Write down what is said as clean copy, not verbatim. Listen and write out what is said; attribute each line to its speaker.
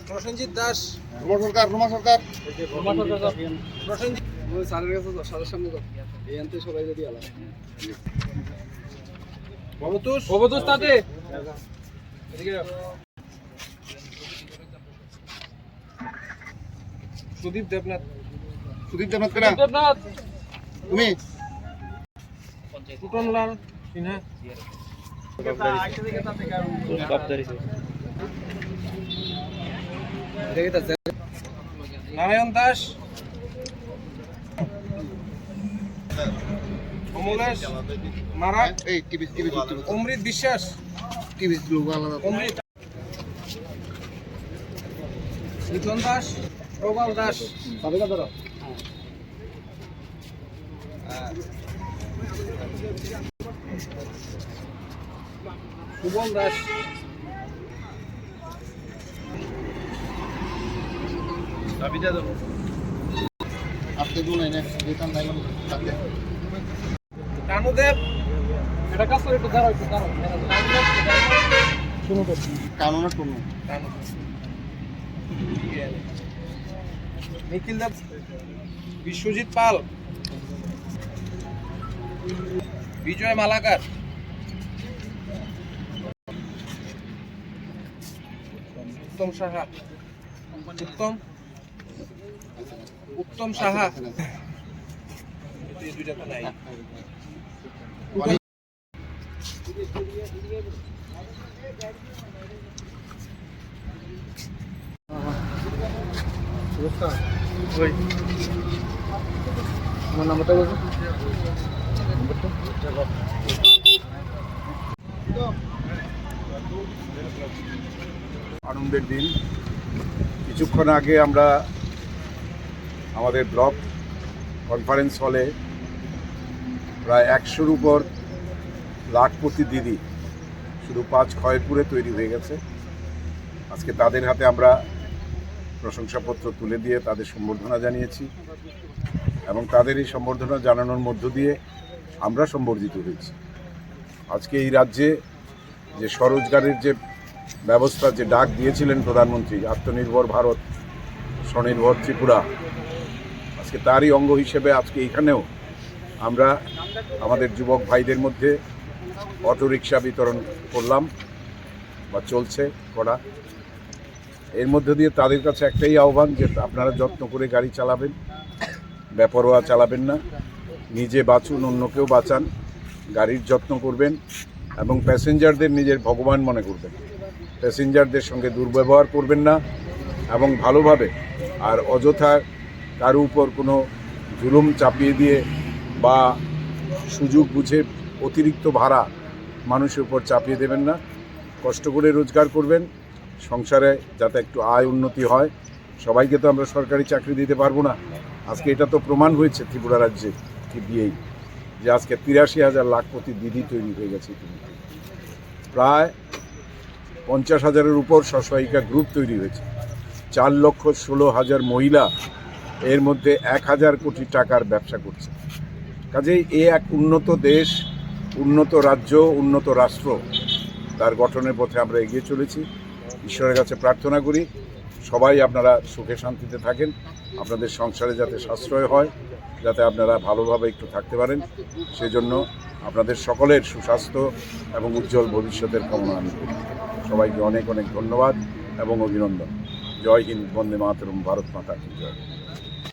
Speaker 1: প্রসেনজিৎ দাস,
Speaker 2: রোমা সরকার, রোমা সরকার,
Speaker 1: প্রসেনজিৎ স্যারের কাছে স্যারের সামনে এই আনতে সবাই যদি আলাদা ভবতোষ তাতে সুদীপ দেবনাথ,
Speaker 2: সুদীপ দেবনাথ কেনা তুমি
Speaker 1: টুটনলাল সিনহা, নারায়ণ দাস, অমলেশ মারাক,
Speaker 2: এই টিভি টিভি
Speaker 1: অমৃত বিশ্বাস,
Speaker 2: টিভি লোক আলাদা,
Speaker 1: অমৃত, মিথুন দাস, প্রবাল দাস, সুবল দাস,
Speaker 2: আপনি বলেন না বেতন নাইলাম তাতে
Speaker 1: কানুদেব, এটা কাজ করে একটু দাঁড়াও, একটু দাঁড়াও, শুনো তো
Speaker 2: কানুনা টুনু
Speaker 1: নিখিল দেব, বিশ্বজিৎ পাল, বিজয় মালাকার, উত্তম সাহা, উত্তম সাহা, এই দুইটা তো নাই। আমার নাম্বারটা বলছো?
Speaker 3: আনন্দের দিন। কিছুক্ষণ আগে আমরা আমাদের ব্লক কনফারেন্স হলে প্রায় 100-র উপর লাখপতি দিদি শুধু 5 খয়েরপুরে তৈরি হয়ে গেছে। আজকে তাদের হাতে আমরা প্রশংসাপত্র তুলে দিয়ে তাদের সম্বর্ধনা জানিয়েছি এবং তাদের এই সম্বর্ধনা জানানোর মধ্য দিয়ে আমরা সম্বর্ধিত হয়েছি। আজকে এই রাজ্যে যে স্বরোজগারের যে ব্যবস্থা, যে ডাক দিয়েছিলেন প্রধানমন্ত্রী, আত্মনির্ভর ভারত, স্বনির্ভর ত্রিপুরা, আজকে তারই অঙ্গ হিসেবে আজকে এখানেও আমরা আমাদের যুবক ভাইদের মধ্যে অটোরিকশা বিতরণ করলাম বা চলছে করা। এর মধ্য দিয়ে তাদের কাছে একটাই আহ্বান যে আপনারা যত্ন করে গাড়ি চালাবেন, বেপরোয়া চালাবেন না, নিজে বাঁচুন, অন্যকেও বাঁচান, গাড়ির যত্ন করবেন এবং প্যাসেঞ্জারদের নিজের ভগবান মনে করবেন। প্যাসেঞ্জারদের সঙ্গে দুর্ব্যবহার করবেন না এবং ভালোভাবে, আর অযথা কারো উপর কোনো জুলুম চাপিয়ে দিয়ে বা সুযোগ বুঝে অতিরিক্ত ভাড়া মানুষের উপর চাপিয়ে দেবেন না। কষ্ট করে রোজগার করবেন, সংসারে যাতে একটু আয় উন্নতি হয়। সবাইকে তো আমরা সরকারি চাকরি দিতে পারবো না। আজকে এটা তো প্রমাণ হয়েছে ত্রিপুরা রাজ্যে কি দিয়েই যে আজকে 83,000 লাখপতি দিদি তৈরি হয়ে গেছে। প্রায় 50,000-এর উপর স্বসহায়িকা গ্রুপ তৈরি হয়েছে। 4,16,000 মহিলা এর মধ্যে 1,000 কোটি টাকার ব্যবসা করছে। কাজেই এক উন্নত দেশ, উন্নত রাজ্য, উন্নত রাষ্ট্র, তার গঠনের পথে আমরা এগিয়ে চলেছি। ঈশ্বরের কাছে প্রার্থনা করি সবাই আপনারা সুখে শান্তিতে থাকেন, আপনাদের সংসারে যাতে সাশ্রয় হয়, যাতে আপনারা ভালোভাবে একটু থাকতে পারেন, সেজন্য আপনাদের সকলের সুস্বাস্থ্য এবং উজ্জ্বল ভবিষ্যতের কামনা আমি করি। সবাইকে অনেক অনেক ধন্যবাদ এবং অভিনন্দন। জয় হিন্দ, বন্দে মাতরম, ভারত মাতা কি জয়।